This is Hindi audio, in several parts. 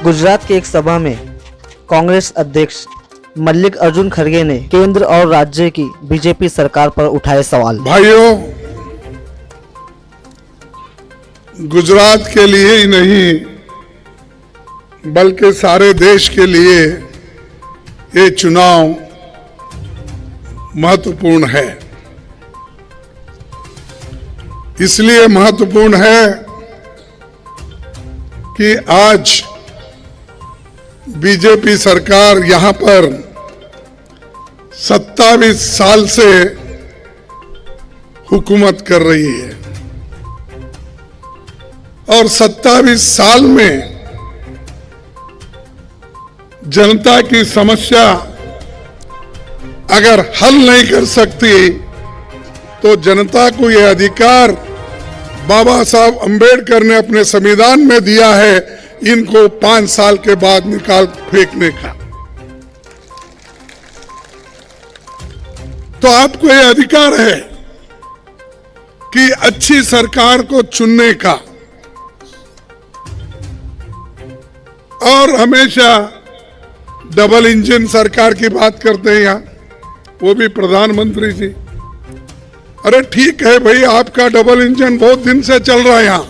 गुजरात की एक सभा में कांग्रेस अध्यक्ष मल्लिकार्जुन खड़गे ने केंद्र और राज्य की बीजेपी सरकार पर उठाए सवाल। भाइयों, गुजरात के लिए ही नहीं बल्कि सारे देश के लिए ये चुनाव महत्वपूर्ण है। इसलिए महत्वपूर्ण है कि आज बीजेपी सरकार यहां पर 27 साल से हुकूमत कर रही है और 27 साल में जनता की समस्या अगर हल नहीं कर सकती तो जनता को यह अधिकार बाबा साहब अंबेडकर ने अपने संविधान में दिया है, इनको 5 साल के बाद निकाल फेंकने का। तो आपको यह अधिकार है कि अच्छी सरकार को चुनने का। और हमेशा डबल इंजन सरकार की बात करते हैं यहां, वो भी प्रधानमंत्री जी। अरे ठीक है भाई, आपका डबल इंजन बहुत दिन से चल रहा है यहां,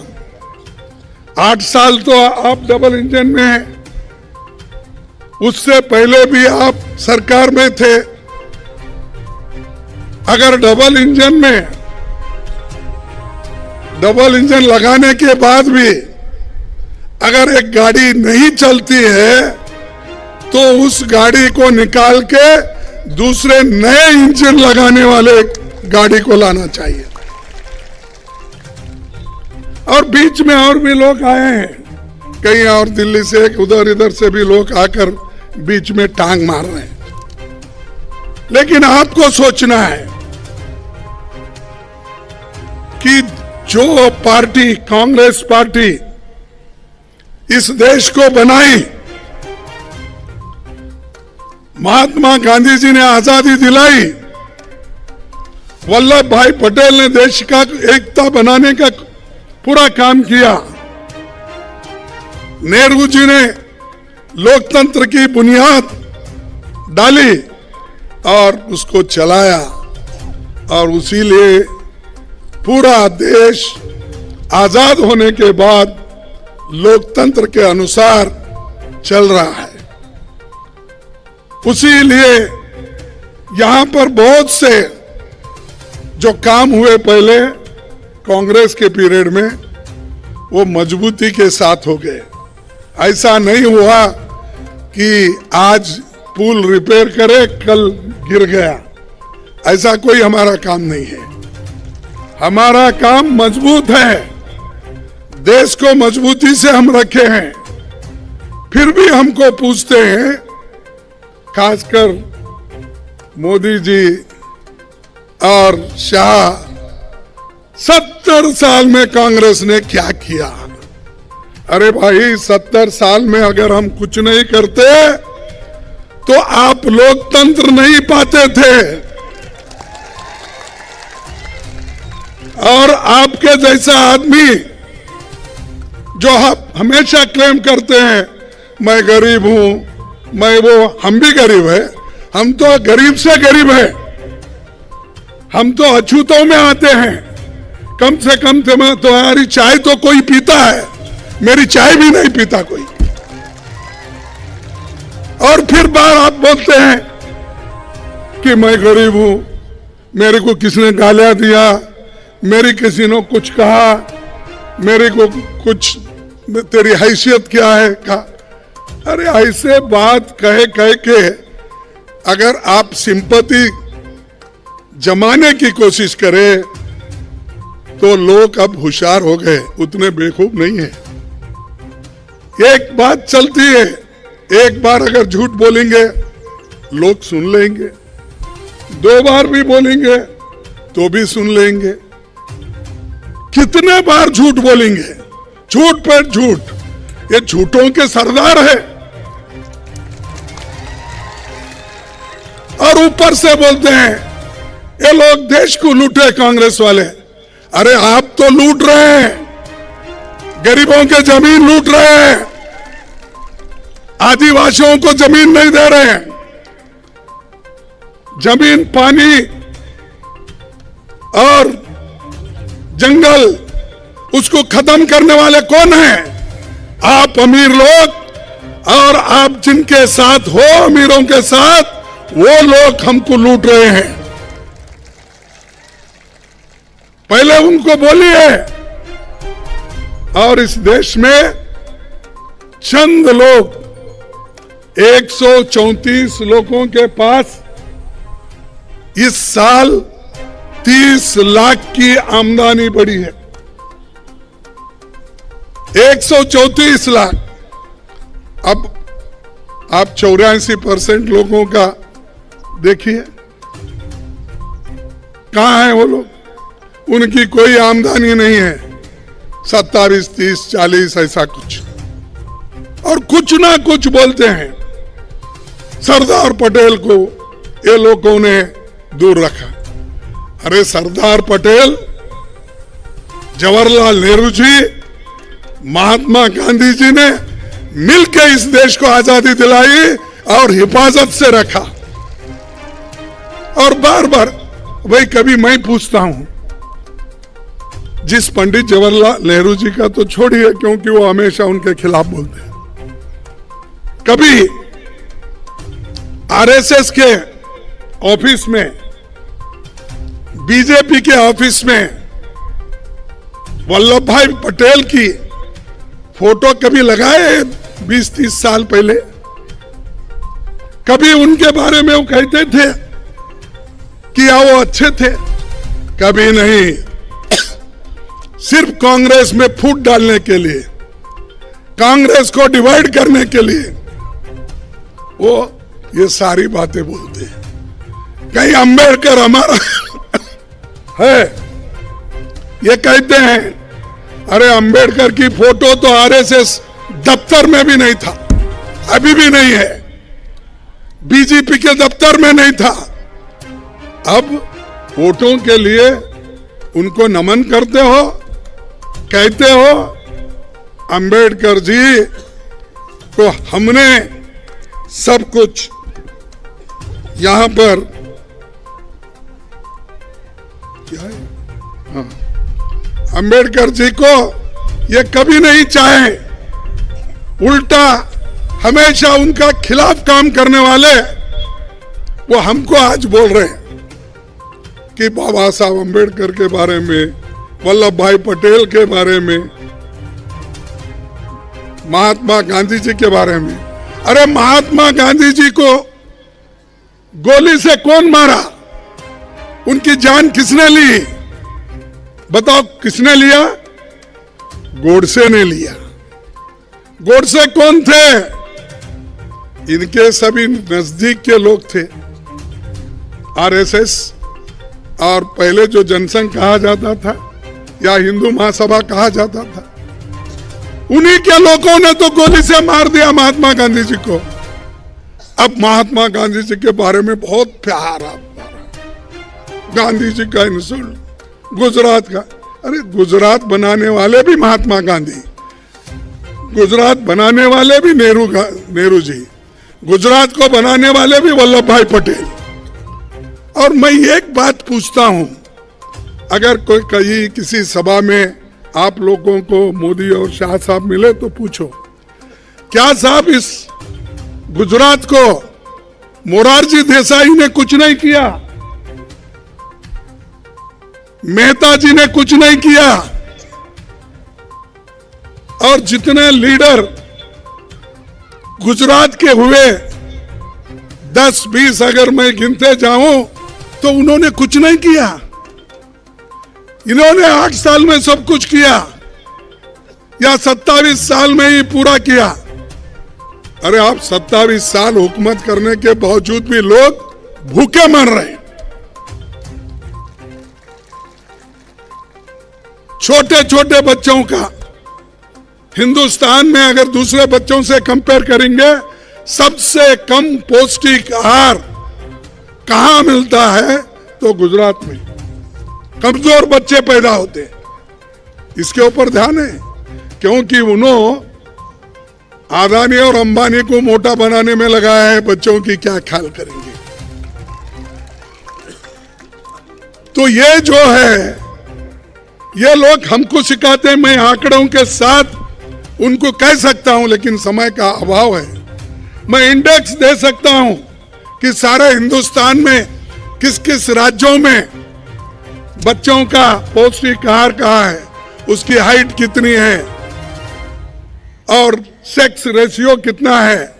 8 साल तो आप डबल इंजन में हैं, उससे पहले भी आप सरकार में थे। अगर डबल इंजन लगाने के बाद भी अगर एक गाड़ी नहीं चलती है तो उस गाड़ी को निकाल के दूसरे नए इंजन लगाने वाले गाड़ी को लाना चाहिए। और बीच में और भी लोग आए हैं, कहीं और दिल्ली से उधर इधर से भी लोग आकर बीच में टांग मार रहे हैं। लेकिन आपको सोचना है कि जो पार्टी, कांग्रेस पार्टी इस देश को बनाई, महात्मा गांधी जी ने आजादी दिलाई, वल्लभ भाई पटेल ने देश का एकता बनाने का पूरा काम किया, नेहरू जी ने लोकतंत्र की बुनियाद डाली और उसको चलाया, और उसीलिए पूरा देश आजाद होने के बाद लोकतंत्र के अनुसार चल रहा है। उसीलिए यहां पर बहुत से जो काम हुए पहले कांग्रेस के पीरियड में, वो मजबूती के साथ हो गए। ऐसा नहीं हुआ कि आज पुल रिपेयर करे कल गिर गया, ऐसा कोई हमारा काम नहीं है। हमारा काम मजबूत है, देश को मजबूती से हम रखे हैं। फिर भी हमको पूछते हैं, खासकर मोदी जी और शाह, 70 साल में कांग्रेस ने क्या किया? अरे भाई, 70 साल में अगर हम कुछ नहीं करते तो आप लोकतंत्र नहीं पाते थे। और आपके जैसा आदमी जो हमेशा क्लेम करते हैं मैं गरीब हूं, मैं वो, हम भी गरीब है, हम तो गरीब से गरीब है, हम तो अछूतों में आते हैं। कम से कम तुम्हारी चाय तो कोई पीता है, मेरी चाय भी नहीं पीता कोई। और फिर बार आप बोलते हैं कि मैं गरीब हूं, मेरे को किसने गालियां दिया, मेरी किसी ने कुछ कहा, मेरे को कुछ, तेरी हैसियत क्या है कहा। अरे ऐसे बात कह के अगर आप सिंपैथी जमाने की कोशिश करें तो लोग अब होशियार हो गए, उतने बेवकूफ नहीं है। एक बात चलती है, एक बार अगर झूठ बोलेंगे लोग सुन लेंगे, 2 बार भी बोलेंगे तो भी सुन लेंगे। कितने बार झूठ बोलेंगे? झूठ पर झूठ, ये झूठों के सरदार है। और ऊपर से बोलते हैं ये लोग देश को लूटे कांग्रेस वाले। अरे आप तो लूट रहे हैं, गरीबों के जमीन लूट रहे हैं, आदिवासियों को जमीन नहीं दे रहे हैं। जमीन, पानी और जंगल, उसको खत्म करने वाले कौन हैं? आप अमीर लोग, और आप जिनके साथ हो, अमीरों के साथ, वो लोग हमको लूट रहे हैं। पहले उनको बोलिए। और इस देश में चंद लोग, 134 लोगों के पास इस साल 30 लाख की आमदनी बढ़ी है। 134 लाख। अब आप 84% लोगों का देखिए, कहां है वो लोग? उनकी कोई आमदनी नहीं है। 27, 30, 40 ऐसा कुछ, और कुछ ना कुछ बोलते हैं। सरदार पटेल को ये लोगों ने दूर रखा। अरे सरदार पटेल, जवाहरलाल नेहरू जी, महात्मा गांधी जी ने मिलकर इस देश को आजादी दिलाई और हिफाजत से रखा। और बार बार भाई कभी मैं पूछता हूं, जिस पंडित जवाहरलाल नेहरू जी का तो छोड़िए, क्योंकि वो हमेशा उनके खिलाफ बोलते हैं। कभी आरएसएस के ऑफिस में, बीजेपी के ऑफिस में वल्लभ भाई पटेल की फोटो कभी लगाए 20-30 साल पहले? कभी उनके बारे में वो कहते थे कि वो अच्छे थे? कभी नहीं। सिर्फ कांग्रेस में फूट डालने के लिए, कांग्रेस को डिवाइड करने के लिए वो ये सारी बातें बोलते हैं। कहीं अंबेडकर हमारा है, ये कहते हैं। अरे अंबेडकर की फोटो तो आरएसएस दफ्तर में भी नहीं था, अभी भी नहीं है, बीजेपी के दफ्तर में नहीं था। अब वोटों के लिए उनको नमन करते हो, कहते हो अंबेडकर जी को हमने सब कुछ यहां पर क्या है? हाँ, अंबेडकर जी को ये कभी नहीं चाहे, उल्टा हमेशा उनका खिलाफ काम करने वाले वो हमको आज बोल रहे हैं कि बाबा साहब अंबेडकर के बारे में, वल्लभ भाई पटेल के बारे में, महात्मा गांधी जी के बारे में। अरे महात्मा गांधी जी को गोली से कौन मारा? उनकी जान किसने ली? बताओ, किसने लिया? गोडसे ने लिया। गोडसे कौन थे? इनके सभी नजदीक के लोग थे। आरएसएस और पहले जो जनसंघ कहा जाता था या हिंदू महासभा कहा जाता था, उन्हीं के लोगों ने तो गोली से मार दिया महात्मा गांधी जी को। अब महात्मा गांधी जी के बारे में बहुत प्यार आता है। गांधी जी का इंसल्ट, गुजरात का। अरे गुजरात बनाने वाले भी महात्मा गांधी, गुजरात बनाने वाले भी नेहरू जी, गुजरात को बनाने वाले भी वल्लभ भाई पटेल। और मैं एक बात पूछता हूं, अगर कोई कहीं किसी सभा में आप लोगों को मोदी और शाह साहब मिले तो पूछो, क्या साहब इस गुजरात को मोरारजी देसाई ने कुछ नहीं किया? मेहता जी ने कुछ नहीं किया? और जितने लीडर गुजरात के हुए 10-20 अगर मैं गिनते जाऊं तो उन्होंने कुछ नहीं किया। इन्होंने 8 साल में सब कुछ किया या 27 साल में ही पूरा किया? अरे आप 27 साल हुकूमत करने के बावजूद भी लोग भूखे मर रहे हैं। छोटे छोटे बच्चों का हिंदुस्तान में अगर दूसरे बच्चों से कंपेयर करेंगे, सबसे कम पौष्टिक आहार कहां मिलता है? तो गुजरात में कमजोर बच्चे पैदा होते। इसके ऊपर ध्यान है, क्योंकि उन्होंने अदानी और अंबानी को मोटा बनाने में लगाया है, बच्चों की क्या ख्याल करेंगे? तो ये जो है, ये लोग हमको सिखाते हैं। मैं आंकड़ों के साथ उनको कह सकता हूं, लेकिन समय का अभाव है। मैं इंडेक्स दे सकता हूं कि सारे हिंदुस्तान में किस किस राज्यों में बच्चों का पौष्टिक आहार कहाँ है, उसकी हाइट कितनी है और सेक्स रेशियो कितना है,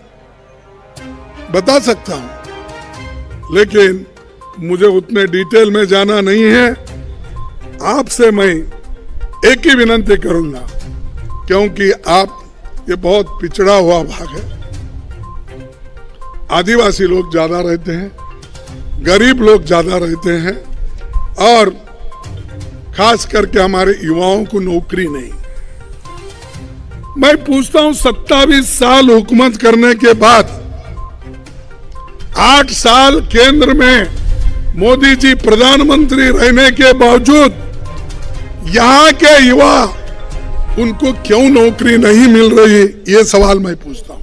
बता सकता हूं। लेकिन मुझे उतने डिटेल में जाना नहीं है। आपसे मैं एक ही विनती करूंगा, क्योंकि आप ये बहुत पिछड़ा हुआ भाग है, आदिवासी लोग ज्यादा रहते हैं, गरीब लोग ज्यादा रहते हैं, और खास करके हमारे युवाओं को नौकरी नहीं। मैं पूछता हूं, 27 साल हुकूमत करने के बाद 8 साल केंद्र में मोदी जी प्रधानमंत्री रहने के बावजूद यहां के युवा, उनको क्यों नौकरी नहीं मिल रही, ये सवाल मैं पूछता हूं।